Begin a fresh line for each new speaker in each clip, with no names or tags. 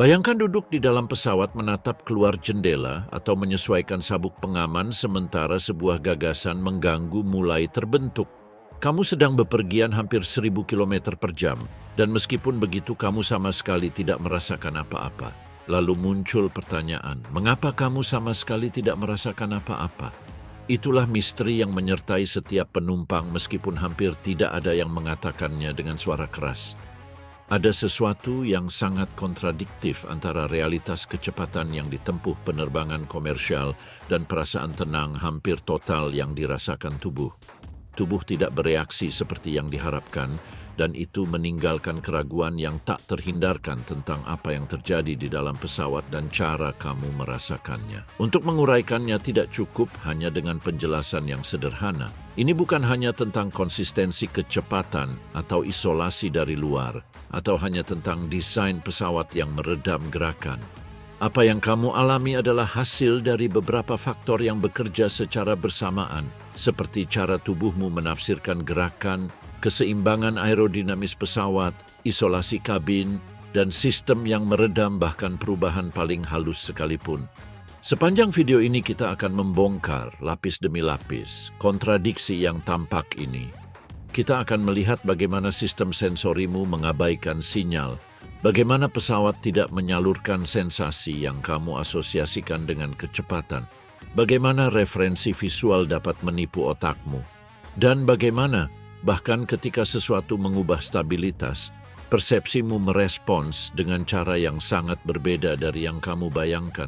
Bayangkan duduk di dalam pesawat menatap keluar jendela atau menyesuaikan sabuk pengaman sementara sebuah gagasan mengganggu mulai terbentuk. Kamu sedang bepergian hampir 1000 km per jam, dan meskipun begitu kamu sama sekali tidak merasakan apa-apa. Lalu muncul pertanyaan, mengapa kamu sama sekali tidak merasakan apa-apa? Itulah misteri yang menyertai setiap penumpang meskipun hampir tidak ada yang mengatakannya dengan suara keras. Ada sesuatu yang sangat kontradiktif antara realitas kecepatan yang ditempuh penerbangan komersial dan perasaan tenang hampir total yang dirasakan tubuh. Tubuh tidak bereaksi seperti yang diharapkan, dan itu meninggalkan keraguan yang tak terhindarkan tentang apa yang terjadi di dalam pesawat dan cara kamu merasakannya. Untuk menguraikannya tidak cukup hanya dengan penjelasan yang sederhana. Ini bukan hanya tentang konsistensi kecepatan atau isolasi dari luar, atau hanya tentang desain pesawat yang meredam gerakan. Apa yang kamu alami adalah hasil dari beberapa faktor yang bekerja secara bersamaan, seperti cara tubuhmu menafsirkan gerakan, keseimbangan aerodinamis pesawat, isolasi kabin, dan sistem yang meredam bahkan perubahan paling halus sekalipun. Sepanjang video ini kita akan membongkar lapis demi lapis kontradiksi yang tampak ini. Kita akan melihat bagaimana sistem sensorimu mengabaikan sinyal, bagaimana pesawat tidak menyalurkan sensasi yang kamu asosiasikan dengan kecepatan, bagaimana referensi visual dapat menipu otakmu, dan bagaimana bahkan ketika sesuatu mengubah stabilitas, persepsimu merespons dengan cara yang sangat berbeda dari yang kamu bayangkan.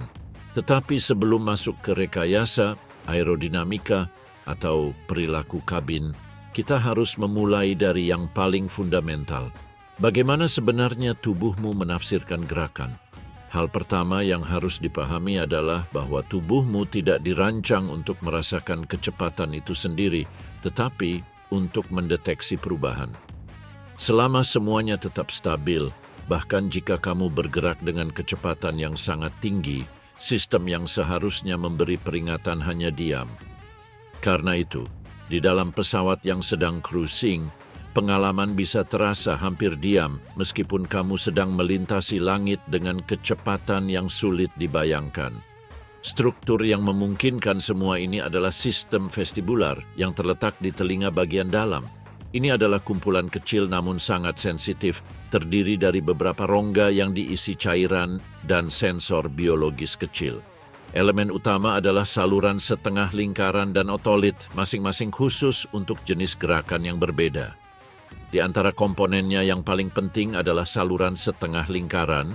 Tetapi sebelum masuk ke rekayasa, aerodinamika, atau perilaku kabin, kita harus memulai dari yang paling fundamental. Bagaimana sebenarnya tubuhmu menafsirkan gerakan? Hal pertama yang harus dipahami adalah bahwa tubuhmu tidak dirancang untuk merasakan kecepatan itu sendiri, tetapi untuk mendeteksi perubahan. Selama semuanya tetap stabil, bahkan jika kamu bergerak dengan kecepatan yang sangat tinggi, sistem yang seharusnya memberi peringatan hanya diam. Karena itu, di dalam pesawat yang sedang cruising, pengalaman bisa terasa hampir diam meskipun kamu sedang melintasi langit dengan kecepatan yang sulit dibayangkan. Struktur yang memungkinkan semua ini adalah sistem vestibular yang terletak di telinga bagian dalam. Ini adalah kumpulan kecil namun sangat sensitif, terdiri dari beberapa rongga yang diisi cairan dan sensor biologis kecil. Elemen utama adalah saluran setengah lingkaran dan otolit, masing-masing khusus untuk jenis gerakan yang berbeda. Di antara komponennya yang paling penting adalah saluran setengah lingkaran,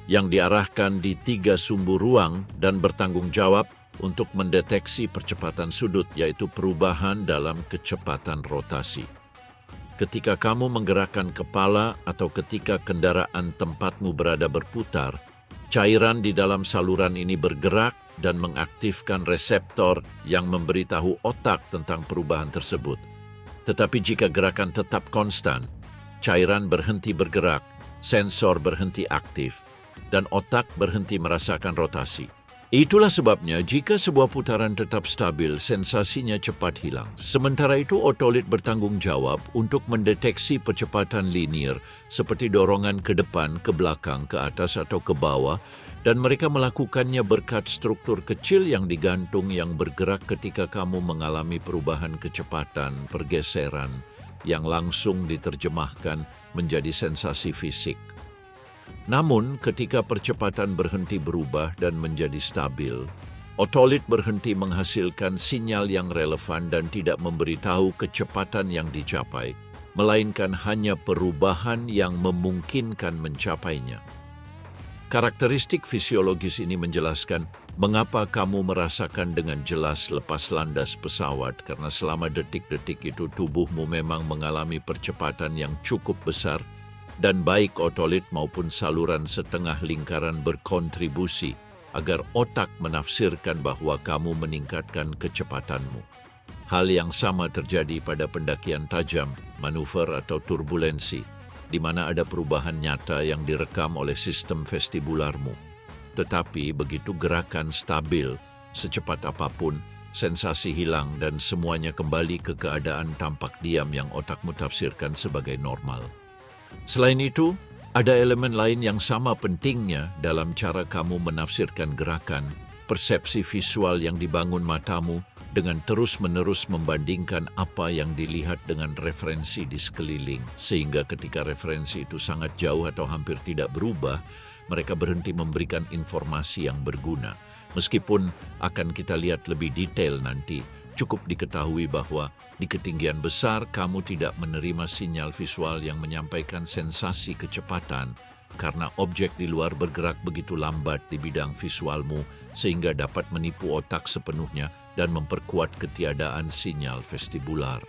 yang diarahkan di 3 sumbu ruang dan bertanggung jawab untuk mendeteksi percepatan sudut, yaitu perubahan dalam kecepatan rotasi. Ketika kamu menggerakkan kepala atau ketika kendaraan tempatmu berada berputar, cairan di dalam saluran ini bergerak dan mengaktifkan reseptor yang memberitahu otak tentang perubahan tersebut. Tetapi jika gerakan tetap konstan, cairan berhenti bergerak, sensor berhenti aktif, dan otak berhenti merasakan rotasi. Itulah sebabnya jika sebuah putaran tetap stabil, sensasinya cepat hilang. Sementara itu, otolit bertanggung jawab untuk mendeteksi percepatan linier seperti dorongan ke depan, ke belakang, ke atas, atau ke bawah, dan mereka melakukannya berkat struktur kecil yang digantung yang bergerak ketika kamu mengalami perubahan kecepatan, pergeseran, yang langsung diterjemahkan menjadi sensasi fisik. Namun, ketika percepatan berhenti berubah dan menjadi stabil, otolit berhenti menghasilkan sinyal yang relevan dan tidak memberitahu kecepatan yang dicapai, melainkan hanya perubahan yang memungkinkan mencapainya. Karakteristik fisiologis ini menjelaskan mengapa kamu merasakan dengan jelas lepas landas pesawat, karena selama detik-detik itu tubuhmu memang mengalami percepatan yang cukup besar, dan baik otolit maupun saluran setengah lingkaran berkontribusi agar otak menafsirkan bahwa kamu meningkatkan kecepatanmu. Hal yang sama terjadi pada pendakian tajam, manuver atau turbulensi, di mana ada perubahan nyata yang direkam oleh sistem vestibularmu. Tetapi begitu gerakan stabil, secepat apapun, sensasi hilang dan semuanya kembali ke keadaan tampak diam yang otakmu tafsirkan sebagai normal. Selain itu, Ada elemen lain yang sama pentingnya dalam cara kamu menafsirkan gerakan, persepsi visual yang dibangun matamu dengan terus-menerus membandingkan apa yang dilihat dengan referensi di sekeliling. Sehingga ketika referensi itu sangat jauh atau hampir tidak berubah, mereka berhenti memberikan informasi yang berguna. Meskipun akan kita lihat lebih detail nanti, cukup diketahui bahwa di ketinggian besar kamu tidak menerima sinyal visual yang menyampaikan sensasi kecepatan karena objek di luar bergerak begitu lambat di bidang visualmu sehingga dapat menipu otak sepenuhnya dan memperkuat ketiadaan sinyal vestibular.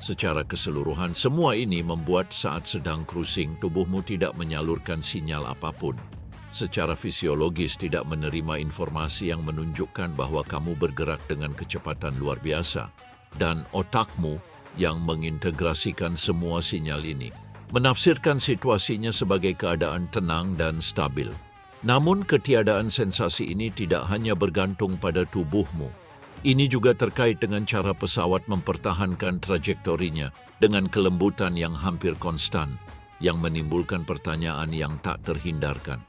Secara keseluruhan, semua ini membuat saat sedang cruising tubuhmu tidak menyalurkan sinyal apapun. Secara fisiologis tidak menerima informasi yang menunjukkan bahwa kamu bergerak dengan kecepatan luar biasa. Dan otakmu yang mengintegrasikan semua sinyal ini menafsirkan situasinya sebagai keadaan tenang dan stabil. Namun ketiadaan sensasi ini tidak hanya bergantung pada tubuhmu. Ini juga terkait dengan cara pesawat mempertahankan trajektorinya dengan kelembutan yang hampir konstan, yang menimbulkan pertanyaan yang tak terhindarkan.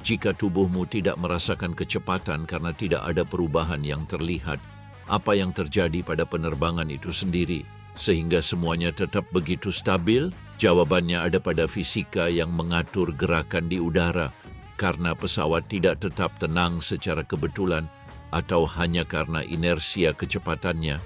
Jika tubuhmu tidak merasakan kecepatan karena tidak ada perubahan yang terlihat, apa yang terjadi pada penerbangan itu sendiri, sehingga semuanya tetap begitu stabil? Jawabannya ada pada fisika yang mengatur gerakan di udara, karena pesawat tidak tetap tenang secara kebetulan atau hanya karena inersia kecepatannya,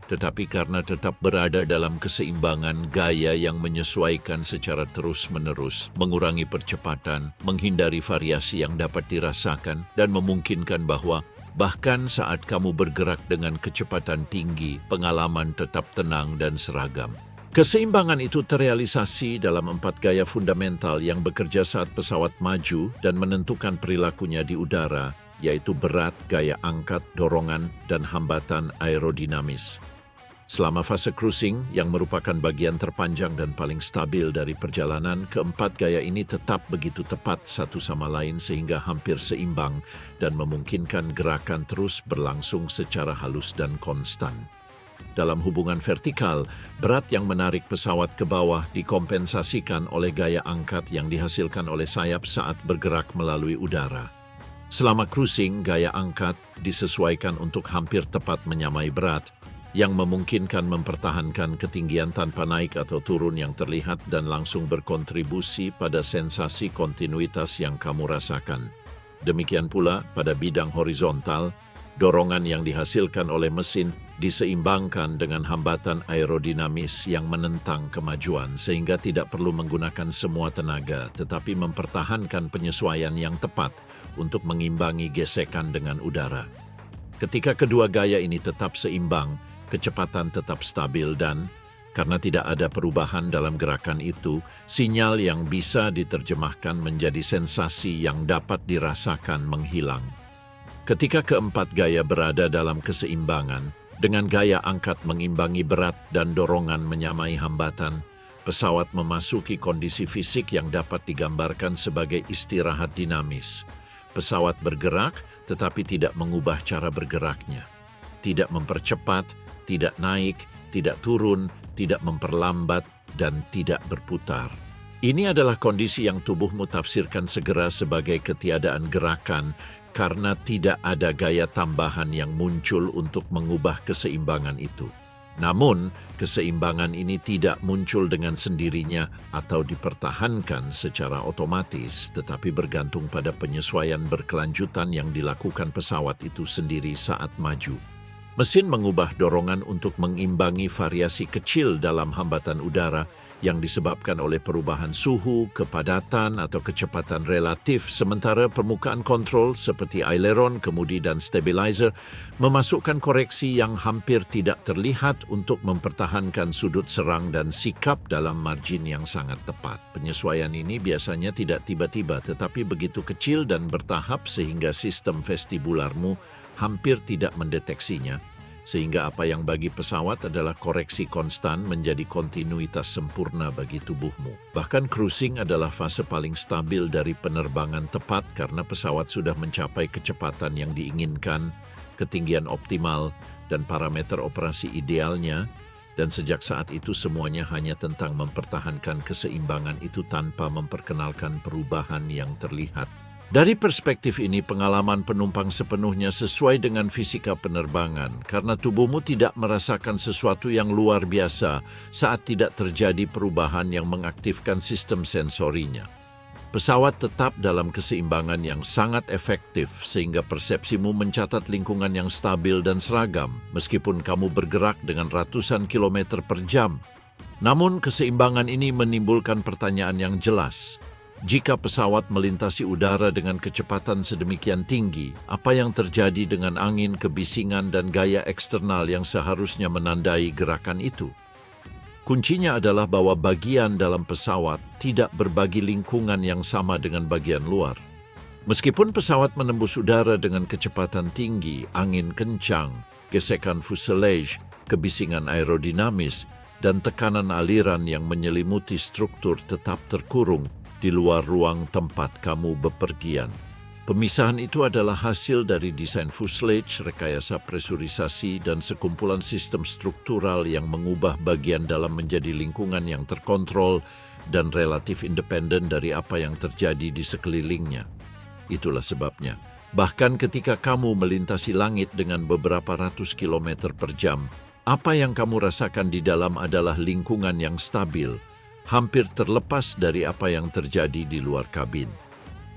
tetapi karena tetap berada dalam keseimbangan gaya yang menyesuaikan secara terus-menerus, mengurangi percepatan, menghindari variasi yang dapat dirasakan, dan memungkinkan bahwa bahkan saat kamu bergerak dengan kecepatan tinggi, pengalaman tetap tenang dan seragam. Keseimbangan itu terrealisasi dalam 4 gaya fundamental yang bekerja saat pesawat maju dan menentukan perilakunya di udara, yaitu berat, gaya angkat, dorongan, dan hambatan aerodinamis. Selama fase cruising, yang merupakan bagian terpanjang dan paling stabil dari perjalanan, keempat gaya ini tetap begitu tepat satu sama lain sehingga hampir seimbang dan memungkinkan gerakan terus berlangsung secara halus dan konstan. Dalam hubungan vertikal, berat yang menarik pesawat ke bawah dikompensasikan oleh gaya angkat yang dihasilkan oleh sayap saat bergerak melalui udara. Selama cruising, gaya angkat disesuaikan untuk hampir tepat menyamai berat, yang memungkinkan mempertahankan ketinggian tanpa naik atau turun yang terlihat dan langsung berkontribusi pada sensasi kontinuitas yang kamu rasakan. Demikian pula pada bidang horizontal, dorongan yang dihasilkan oleh mesin diseimbangkan dengan hambatan aerodinamis yang menentang kemajuan sehingga tidak perlu menggunakan semua tenaga tetapi mempertahankan penyesuaian yang tepat untuk mengimbangi gesekan dengan udara. Ketika kedua gaya ini tetap seimbang, kecepatan tetap stabil dan, karena tidak ada perubahan dalam gerakan itu, sinyal yang bisa diterjemahkan menjadi sensasi yang dapat dirasakan menghilang. Ketika keempat gaya berada dalam keseimbangan, dengan gaya angkat mengimbangi berat dan dorongan menyamai hambatan, pesawat memasuki kondisi fisik yang dapat digambarkan sebagai istirahat dinamis. Pesawat bergerak tetapi tidak mengubah cara bergeraknya. Tidak mempercepat, tidak naik, tidak turun, tidak memperlambat, dan tidak berputar. Ini adalah kondisi yang tubuhmu tafsirkan segera sebagai ketiadaan gerakan karena tidak ada gaya tambahan yang muncul untuk mengubah keseimbangan itu. Namun, keseimbangan ini tidak muncul dengan sendirinya atau dipertahankan secara otomatis, tetapi bergantung pada penyesuaian berkelanjutan yang dilakukan pesawat itu sendiri saat maju. Mesin mengubah dorongan untuk mengimbangi variasi kecil dalam hambatan udara yang disebabkan oleh perubahan suhu, kepadatan, atau kecepatan relatif, sementara permukaan kontrol seperti aileron, kemudi, dan stabilizer memasukkan koreksi yang hampir tidak terlihat untuk mempertahankan sudut serang dan sikap dalam margin yang sangat tepat. Penyesuaian ini biasanya tidak tiba-tiba, tetapi begitu kecil dan bertahap sehingga sistem vestibularmu hampir tidak mendeteksinya, sehingga apa yang bagi pesawat adalah koreksi konstan menjadi kontinuitas sempurna bagi tubuhmu. Bahkan cruising adalah fase paling stabil dari penerbangan tepat karena pesawat sudah mencapai kecepatan yang diinginkan, ketinggian optimal, dan parameter operasi idealnya, Dan sejak saat itu semuanya hanya tentang mempertahankan keseimbangan itu tanpa memperkenalkan perubahan yang terlihat. Dari perspektif ini, pengalaman penumpang sepenuhnya sesuai dengan fisika penerbangan karena tubuhmu tidak merasakan sesuatu yang luar biasa saat tidak terjadi perubahan yang mengaktifkan sistem sensorinya. Pesawat tetap dalam keseimbangan yang sangat efektif sehingga persepsimu mencatat lingkungan yang stabil dan seragam meskipun kamu bergerak dengan ratusan kilometer per jam. Namun keseimbangan ini menimbulkan pertanyaan yang jelas. Jika pesawat melintasi udara dengan kecepatan sedemikian tinggi, apa yang terjadi dengan angin, kebisingan, dan gaya eksternal yang seharusnya menandai gerakan itu? Kuncinya adalah bahwa bagian dalam pesawat tidak berbagi lingkungan yang sama dengan bagian luar. Meskipun pesawat menembus udara dengan kecepatan tinggi, angin kencang, gesekan fuselage, kebisingan aerodinamis, dan tekanan aliran yang menyelimuti struktur tetap terkurung di luar ruang tempat kamu bepergian. Pemisahan itu adalah hasil dari desain fuselage, rekayasa presurisasi, dan sekumpulan sistem struktural yang mengubah bagian dalam menjadi lingkungan yang terkontrol dan relatif independen dari apa yang terjadi di sekelilingnya. Itulah sebabnya, bahkan ketika kamu melintasi langit dengan beberapa ratus kilometer per jam, apa yang kamu rasakan di dalam adalah lingkungan yang stabil, hampir terlepas dari apa yang terjadi di luar kabin.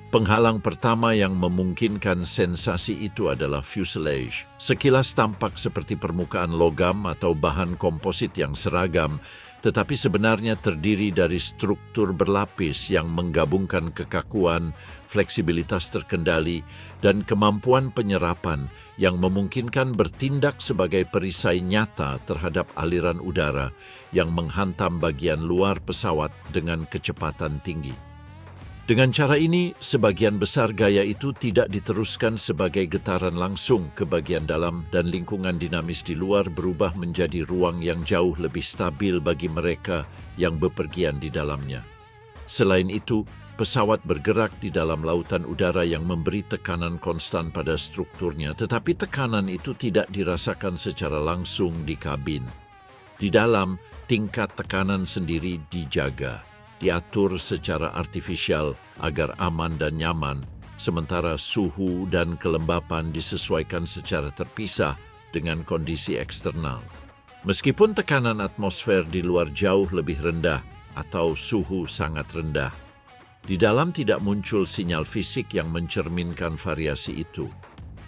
Penghalang pertama yang memungkinkan sensasi itu adalah fuselage. Sekilas tampak seperti permukaan logam atau bahan komposit yang seragam, tetapi sebenarnya terdiri dari struktur berlapis yang menggabungkan kekakuan, fleksibilitas terkendali, dan kemampuan penyerapan yang memungkinkan bertindak sebagai perisai nyata terhadap aliran udara yang menghantam bagian luar pesawat dengan kecepatan tinggi. Dengan cara ini, sebagian besar gaya itu tidak diteruskan sebagai getaran langsung ke bagian dalam dan lingkungan dinamis di luar berubah menjadi ruang yang jauh lebih stabil bagi mereka yang bepergian di dalamnya. Selain itu, pesawat bergerak di dalam lautan udara yang memberi tekanan konstan pada strukturnya, tetapi tekanan itu tidak dirasakan secara langsung di kabin. Di dalam, tingkat tekanan sendiri dijaga, diatur secara artifisial agar aman dan nyaman, sementara suhu dan kelembapan disesuaikan secara terpisah dengan kondisi eksternal. Meskipun tekanan atmosfer di luar jauh lebih rendah atau suhu sangat rendah, di dalam tidak muncul sinyal fisik yang mencerminkan variasi itu.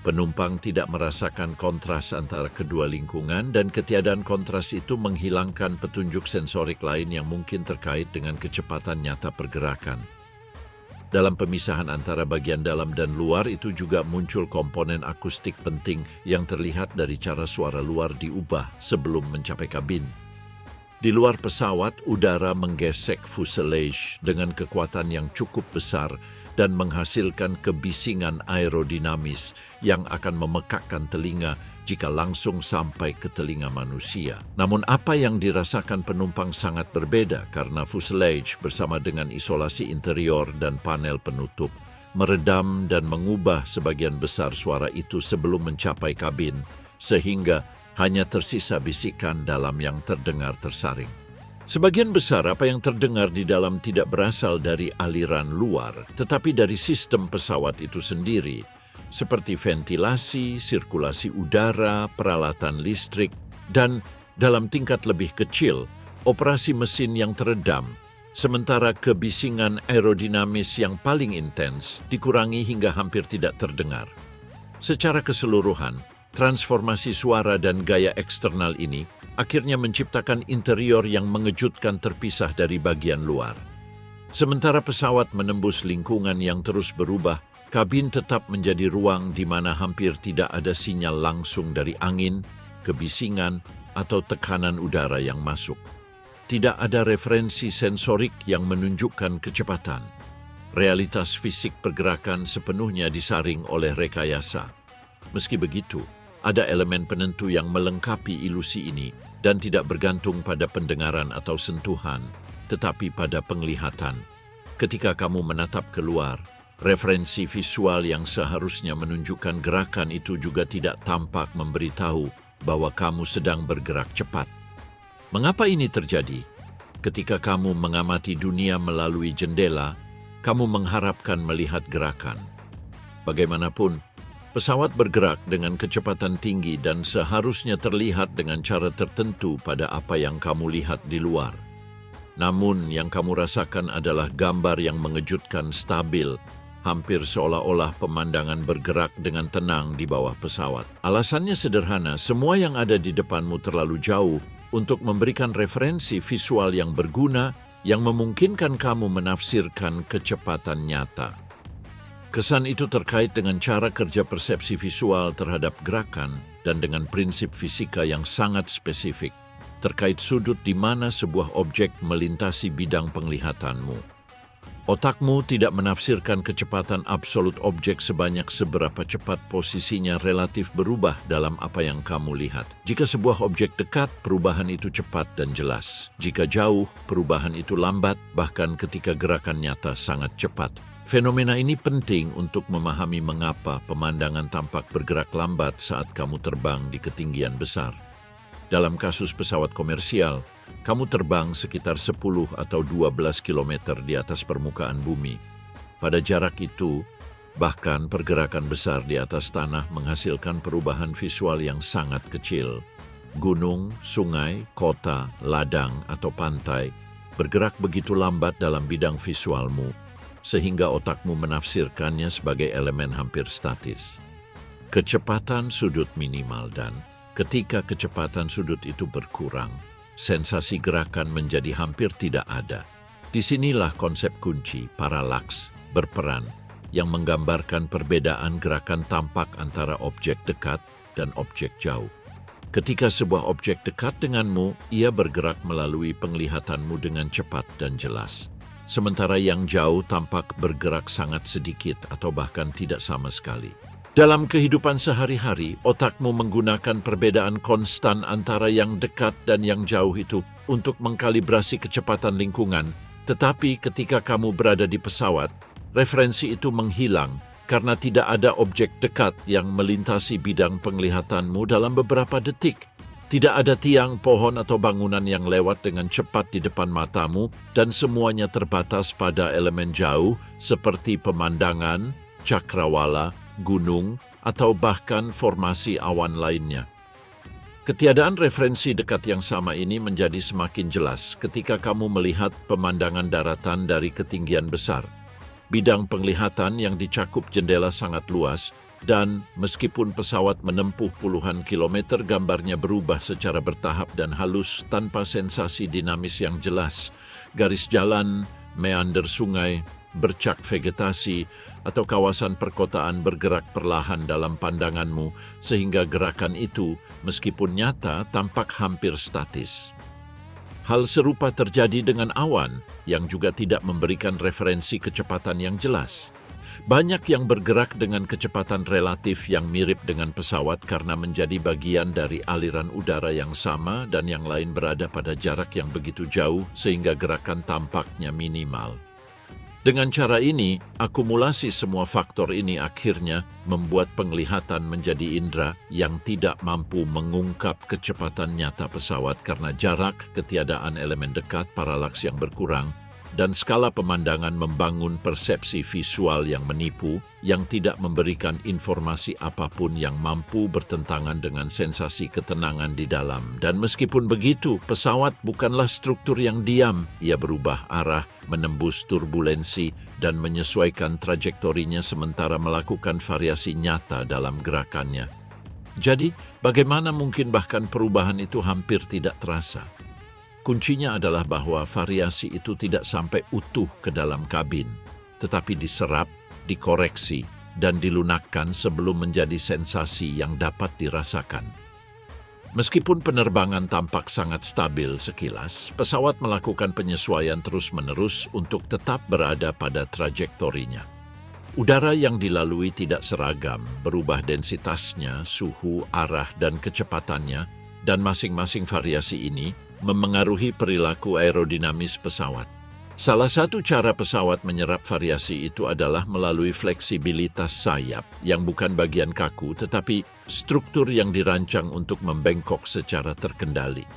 Penumpang tidak merasakan kontras antara kedua lingkungan dan ketiadaan kontras itu menghilangkan petunjuk sensorik lain yang mungkin terkait dengan kecepatan nyata pergerakan. Dalam pemisahan antara bagian dalam dan luar itu juga muncul komponen akustik penting yang terlihat dari cara suara luar diubah sebelum mencapai kabin. Di luar pesawat, udara menggesek fuselage dengan kekuatan yang cukup besar dan menghasilkan kebisingan aerodinamis yang akan memekakkan telinga jika langsung sampai ke telinga manusia. Namun apa yang dirasakan penumpang sangat berbeda karena fuselage bersama dengan isolasi interior dan panel penutup meredam dan mengubah sebagian besar suara itu sebelum mencapai kabin, sehingga hanya tersisa bisikan dalam yang terdengar tersaring. Sebagian besar apa yang terdengar di dalam tidak berasal dari aliran luar, tetapi dari sistem pesawat itu sendiri, seperti ventilasi, sirkulasi udara, peralatan listrik, dan dalam tingkat lebih kecil, operasi mesin yang teredam, sementara kebisingan aerodinamis yang paling intens dikurangi hingga hampir tidak terdengar. Secara keseluruhan, transformasi suara dan gaya eksternal ini akhirnya menciptakan interior yang mengejutkan terpisah dari bagian luar. Sementara pesawat menembus lingkungan yang terus berubah, kabin tetap menjadi ruang di mana hampir tidak ada sinyal langsung dari angin, kebisingan, atau tekanan udara yang masuk. Tidak ada referensi sensorik yang menunjukkan kecepatan. Realitas fisik pergerakan sepenuhnya disaring oleh rekayasa. Meski begitu, ada elemen penentu yang melengkapi ilusi ini dan tidak bergantung pada pendengaran atau sentuhan, tetapi pada penglihatan. Ketika kamu menatap keluar, referensi visual yang seharusnya menunjukkan gerakan itu juga tidak tampak memberitahu bahwa kamu sedang bergerak cepat. Mengapa ini terjadi? Ketika kamu mengamati dunia melalui jendela, kamu mengharapkan melihat gerakan. Bagaimanapun, pesawat bergerak dengan kecepatan tinggi dan seharusnya terlihat dengan cara tertentu pada apa yang kamu lihat di luar. Namun, yang kamu rasakan adalah gambar yang mengejutkan stabil, hampir seolah-olah pemandangan bergerak dengan tenang di bawah pesawat. Alasannya sederhana, semua yang ada di depanmu terlalu jauh untuk memberikan referensi visual yang berguna yang memungkinkan kamu menafsirkan kecepatan nyata. Kesan itu terkait dengan cara kerja persepsi visual terhadap gerakan dan dengan prinsip fisika yang sangat spesifik, terkait sudut di mana sebuah objek melintasi bidang penglihatanmu. Otakmu tidak menafsirkan kecepatan absolut objek sebanyak seberapa cepat posisinya relatif berubah dalam apa yang kamu lihat. Jika sebuah objek dekat, perubahan itu cepat dan jelas. Jika jauh, perubahan itu lambat, bahkan ketika gerakan nyata sangat cepat. Fenomena ini penting untuk memahami mengapa pemandangan tampak bergerak lambat saat kamu terbang di ketinggian besar. Dalam kasus pesawat komersial, kamu terbang sekitar 10 atau 12 km di atas permukaan bumi. Pada jarak itu, bahkan pergerakan besar di atas tanah menghasilkan perubahan visual yang sangat kecil. Gunung, sungai, kota, ladang, atau pantai bergerak begitu lambat dalam bidang visualmu, sehingga otakmu menafsirkannya sebagai elemen hampir statis. Kecepatan sudut minimal dan ketika kecepatan sudut itu berkurang, sensasi gerakan menjadi hampir tidak ada. Disinilah konsep kunci, paralaks, berperan, yang menggambarkan perbedaan gerakan tampak antara objek dekat dan objek jauh. Ketika sebuah objek dekat denganmu, ia bergerak melalui penglihatanmu dengan cepat dan jelas. Sementara yang jauh tampak bergerak sangat sedikit atau bahkan tidak sama sekali. Dalam kehidupan sehari-hari, otakmu menggunakan perbedaan konstan antara yang dekat dan yang jauh itu untuk mengkalibrasi kecepatan lingkungan. Tetapi ketika kamu berada di pesawat, referensi itu menghilang karena tidak ada objek dekat yang melintasi bidang penglihatanmu dalam beberapa detik. Tidak ada tiang, pohon, atau bangunan yang lewat dengan cepat di depan matamu dan semuanya terbatas pada elemen jauh seperti pemandangan, cakrawala, gunung, atau bahkan formasi awan lainnya. Ketiadaan referensi dekat yang sama ini menjadi semakin jelas ketika kamu melihat pemandangan daratan dari ketinggian besar. Bidang penglihatan yang dicakup jendela sangat luas, dan meskipun pesawat menempuh puluhan kilometer, gambarnya berubah secara bertahap dan halus tanpa sensasi dinamis yang jelas. Garis jalan, meander sungai, bercak vegetasi, atau kawasan perkotaan bergerak perlahan dalam pandanganmu, sehingga gerakan itu, meskipun nyata, tampak hampir statis. Hal serupa terjadi dengan awan, yang juga tidak memberikan referensi kecepatan yang jelas. Banyak yang bergerak dengan kecepatan relatif yang mirip dengan pesawat karena menjadi bagian dari aliran udara yang sama dan yang lain berada pada jarak yang begitu jauh sehingga gerakan tampaknya minimal. Dengan cara ini, akumulasi semua faktor ini akhirnya membuat penglihatan menjadi indera yang tidak mampu mengungkap kecepatan nyata pesawat karena jarak, ketiadaan elemen dekat, paralaks yang berkurang, dan skala pemandangan membangun persepsi visual yang menipu, yang tidak memberikan informasi apapun yang mampu bertentangan dengan sensasi ketenangan di dalam. Dan meskipun begitu, pesawat bukanlah struktur yang diam. Ia berubah arah, menembus turbulensi, dan menyesuaikan trajektorinya sementara melakukan variasi nyata dalam gerakannya. Jadi, bagaimana mungkin bahkan perubahan itu hampir tidak terasa? Kuncinya adalah bahwa variasi itu tidak sampai utuh ke dalam kabin, tetapi diserap, dikoreksi, dan dilunakkan sebelum menjadi sensasi yang dapat dirasakan. Meskipun penerbangan tampak sangat stabil sekilas, pesawat melakukan penyesuaian terus-menerus untuk tetap berada pada trajektorinya. Udara yang dilalui tidak seragam, berubah densitasnya, suhu, arah, dan kecepatannya, dan masing-masing variasi ini memengaruhi perilaku aerodinamis pesawat. Salah satu cara pesawat menyerap variasi itu adalah melalui fleksibilitas sayap, yang bukan bagian kaku tetapi struktur yang dirancang untuk membengkok secara terkendali.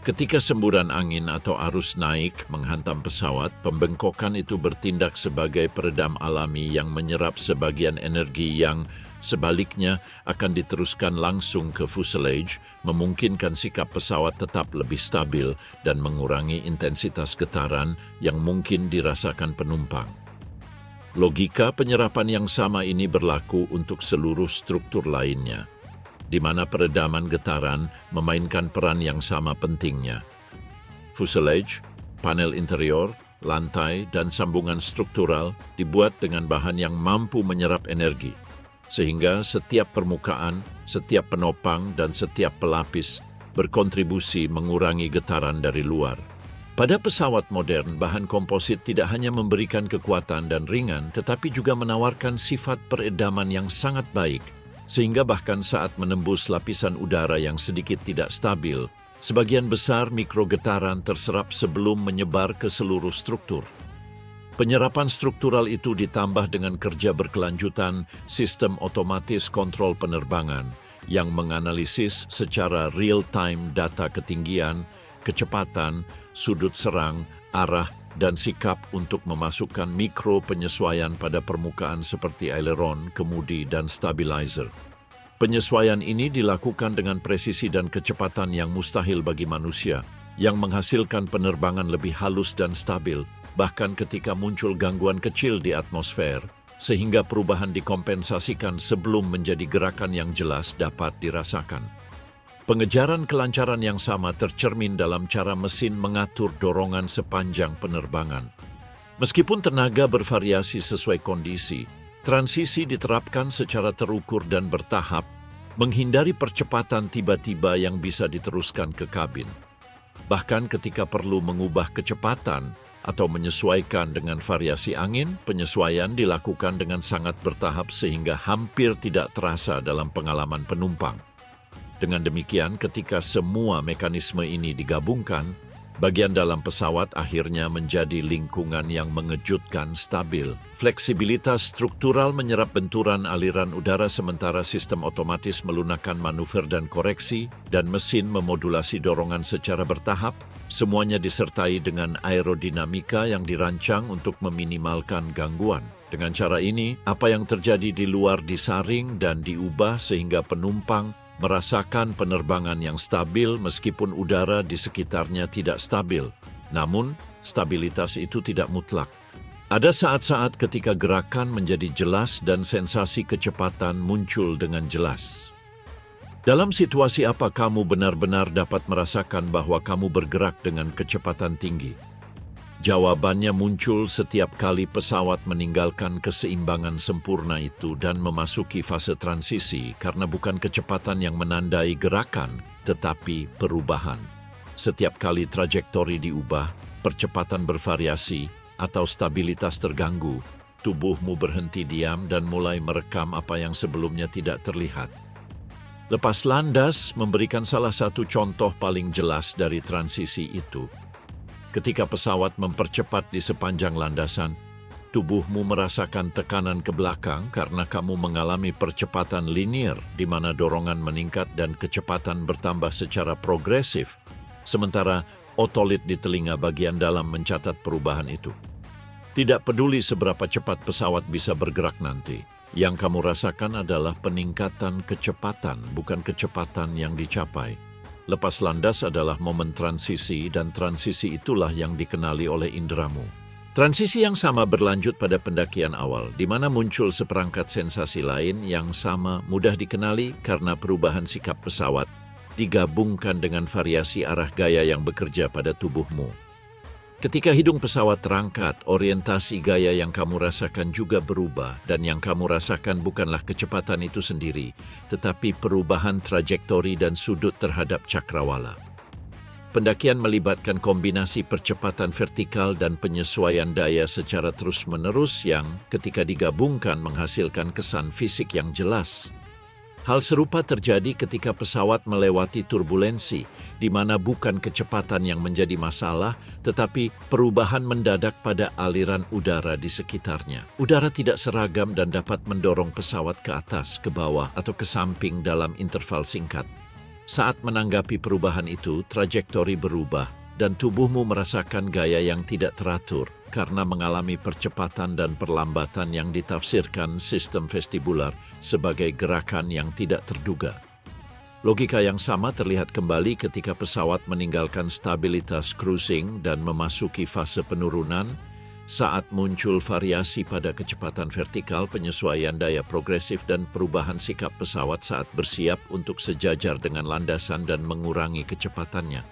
Ketika semburan angin atau arus naik menghantam pesawat, pembengkokan itu bertindak sebagai peredam alami yang menyerap sebagian energi yang sebaliknya akan diteruskan langsung ke fuselage, memungkinkan sikap pesawat tetap lebih stabil dan mengurangi intensitas getaran yang mungkin dirasakan penumpang. Logika penyerapan yang sama ini berlaku untuk seluruh struktur lainnya, di mana peredaman getaran memainkan peran yang sama pentingnya. Fuselage, panel interior, lantai, dan sambungan struktural dibuat dengan bahan yang mampu menyerap energi, sehingga setiap permukaan, setiap penopang, dan setiap pelapis berkontribusi mengurangi getaran dari luar. Pada pesawat modern, bahan komposit tidak hanya memberikan kekuatan dan ringan, tetapi juga menawarkan sifat peredaman yang sangat baik, sehingga bahkan saat menembus lapisan udara yang sedikit tidak stabil, sebagian besar mikrogetaran terserap sebelum menyebar ke seluruh struktur. Penyerapan struktural itu ditambah dengan kerja berkelanjutan sistem otomatis kontrol penerbangan yang menganalisis secara real-time data ketinggian, kecepatan, sudut serang, arah, dan sikap untuk memasukkan mikro penyesuaian pada permukaan seperti aileron, kemudi, dan stabilizer. Penyesuaian ini dilakukan dengan presisi dan kecepatan yang mustahil bagi manusia, yang menghasilkan penerbangan lebih halus dan stabil, bahkan ketika muncul gangguan kecil di atmosfer, sehingga perubahan dikompensasikan sebelum menjadi gerakan yang jelas dapat dirasakan. Pengejaran kelancaran yang sama tercermin dalam cara mesin mengatur dorongan sepanjang penerbangan. Meskipun tenaga bervariasi sesuai kondisi, transisi diterapkan secara terukur dan bertahap, menghindari percepatan tiba-tiba yang bisa diteruskan ke kabin. Bahkan ketika perlu mengubah kecepatan atau menyesuaikan dengan variasi angin, penyesuaian dilakukan dengan sangat bertahap sehingga hampir tidak terasa dalam pengalaman penumpang. Dengan demikian, ketika semua mekanisme ini digabungkan, bagian dalam pesawat akhirnya menjadi lingkungan yang mengejutkan stabil. Fleksibilitas struktural menyerap benturan aliran udara sementara sistem otomatis melunakkan manuver dan koreksi, dan mesin memodulasi dorongan secara bertahap. Semuanya disertai dengan aerodinamika yang dirancang untuk meminimalkan gangguan. Dengan cara ini, apa yang terjadi di luar disaring dan diubah sehingga penumpang merasakan penerbangan yang stabil meskipun udara di sekitarnya tidak stabil. Namun, stabilitas itu tidak mutlak. Ada saat-saat ketika gerakan menjadi jelas dan sensasi kecepatan muncul dengan jelas. Dalam situasi apa kamu benar-benar dapat merasakan bahwa kamu bergerak dengan kecepatan tinggi? Jawabannya muncul setiap kali pesawat meninggalkan keseimbangan sempurna itu dan memasuki fase transisi karena bukan kecepatan yang menandai gerakan, tetapi perubahan. Setiap kali trajektori diubah, percepatan bervariasi, atau stabilitas terganggu, tubuhmu berhenti diam dan mulai merekam apa yang sebelumnya tidak terlihat. Lepas landas memberikan salah satu contoh paling jelas dari transisi itu. Ketika pesawat mempercepat di sepanjang landasan, tubuhmu merasakan tekanan ke belakang karena kamu mengalami percepatan linear di mana dorongan meningkat dan kecepatan bertambah secara progresif, sementara otolit di telinga bagian dalam mencatat perubahan itu. Tidak peduli seberapa cepat pesawat bisa bergerak nanti, yang kamu rasakan adalah peningkatan kecepatan, bukan kecepatan yang dicapai. Lepas landas adalah momen transisi dan transisi itulah yang dikenali oleh inderamu. Transisi yang sama berlanjut pada pendakian awal, di mana muncul seperangkat sensasi lain yang sama mudah dikenali karena perubahan sikap pesawat digabungkan dengan variasi arah gaya yang bekerja pada tubuhmu. Ketika hidung pesawat terangkat, orientasi gaya yang kamu rasakan juga berubah dan yang kamu rasakan bukanlah kecepatan itu sendiri, tetapi perubahan trajektori dan sudut terhadap cakrawala. Pendakian melibatkan kombinasi percepatan vertikal dan penyesuaian daya secara terus-menerus yang ketika digabungkan menghasilkan kesan fisik yang jelas. Hal serupa terjadi ketika pesawat melewati turbulensi, di mana bukan kecepatan yang menjadi masalah, tetapi perubahan mendadak pada aliran udara di sekitarnya. Udara tidak seragam dan dapat mendorong pesawat ke atas, ke bawah, atau ke samping dalam interval singkat. Saat menanggapi perubahan itu, trajektori berubah dan tubuhmu merasakan gaya yang tidak teratur karena mengalami percepatan dan perlambatan yang ditafsirkan sistem vestibular sebagai gerakan yang tidak terduga. Logika yang sama terlihat kembali ketika pesawat meninggalkan stabilitas cruising dan memasuki fase penurunan. Saat muncul variasi pada kecepatan vertikal, penyesuaian daya progresif dan perubahan sikap pesawat saat bersiap untuk sejajar dengan landasan dan mengurangi kecepatannya.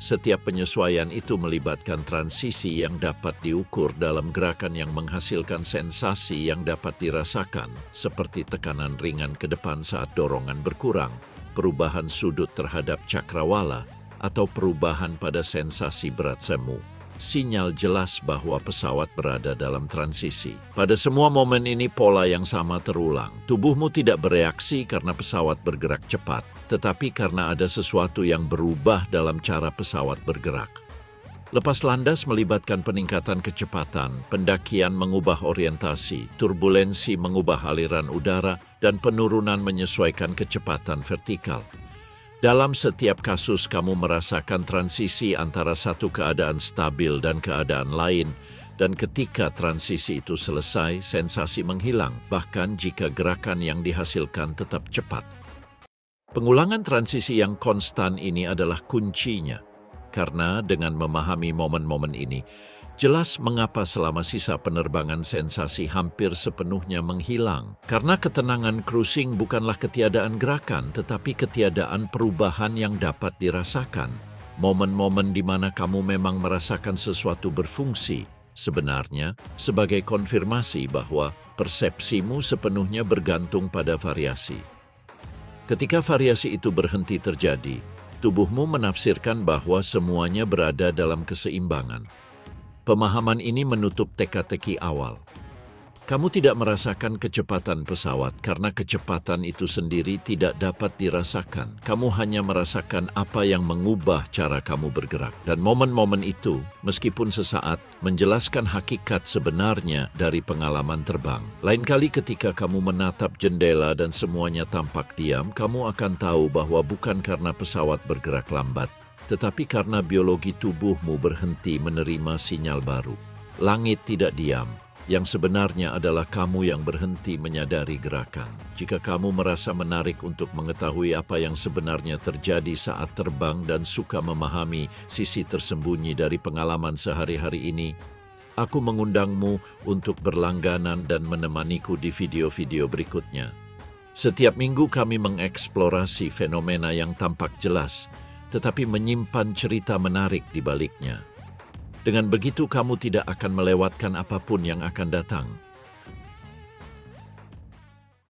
Setiap penyesuaian itu melibatkan transisi yang dapat diukur dalam gerakan yang menghasilkan sensasi yang dapat dirasakan, seperti tekanan ringan ke depan saat dorongan berkurang, perubahan sudut terhadap cakrawala, atau perubahan pada sensasi berat semu. Sinyal jelas bahwa pesawat berada dalam transisi. Pada semua momen ini pola yang sama terulang. Tubuhmu tidak bereaksi karena pesawat bergerak cepat, tetapi karena ada sesuatu yang berubah dalam cara pesawat bergerak. Lepas landas melibatkan peningkatan kecepatan, pendakian mengubah orientasi, turbulensi mengubah aliran udara, dan penurunan menyesuaikan kecepatan vertikal. Dalam setiap kasus, kamu merasakan transisi antara satu keadaan stabil dan keadaan lain, dan ketika transisi itu selesai, sensasi menghilang, bahkan jika gerakan yang dihasilkan tetap cepat. Pengulangan transisi yang konstan ini adalah kuncinya, karena dengan memahami momen-momen ini, jelas mengapa selama sisa penerbangan sensasi hampir sepenuhnya menghilang. Karena ketenangan cruising bukanlah ketiadaan gerakan, tetapi ketiadaan perubahan yang dapat dirasakan. Momen-momen di mana kamu memang merasakan sesuatu berfungsi, sebenarnya sebagai konfirmasi bahwa persepsimu sepenuhnya bergantung pada variasi. Ketika variasi itu berhenti terjadi, tubuhmu menafsirkan bahwa semuanya berada dalam keseimbangan. Pemahaman ini menutup teka-teki awal. Kamu tidak merasakan kecepatan pesawat karena kecepatan itu sendiri tidak dapat dirasakan. Kamu hanya merasakan apa yang mengubah cara kamu bergerak. Dan momen-momen itu, meskipun sesaat, menjelaskan hakikat sebenarnya dari pengalaman terbang. Lain kali ketika kamu menatap jendela dan semuanya tampak diam, kamu akan tahu bahwa bukan karena pesawat bergerak lambat, tetapi karena biologi tubuhmu berhenti menerima sinyal baru. Langit tidak diam, yang sebenarnya adalah kamu yang berhenti menyadari gerakan. Jika kamu merasa menarik untuk mengetahui apa yang sebenarnya terjadi saat terbang dan suka memahami sisi tersembunyi dari pengalaman sehari-hari ini, aku mengundangmu untuk berlangganan dan menemaniku di video-video berikutnya. Setiap minggu kami mengeksplorasi fenomena yang tampak jelas, tetapi menyimpan cerita menarik di baliknya. Dengan begitu kamu tidak akan melewatkan apapun yang akan datang.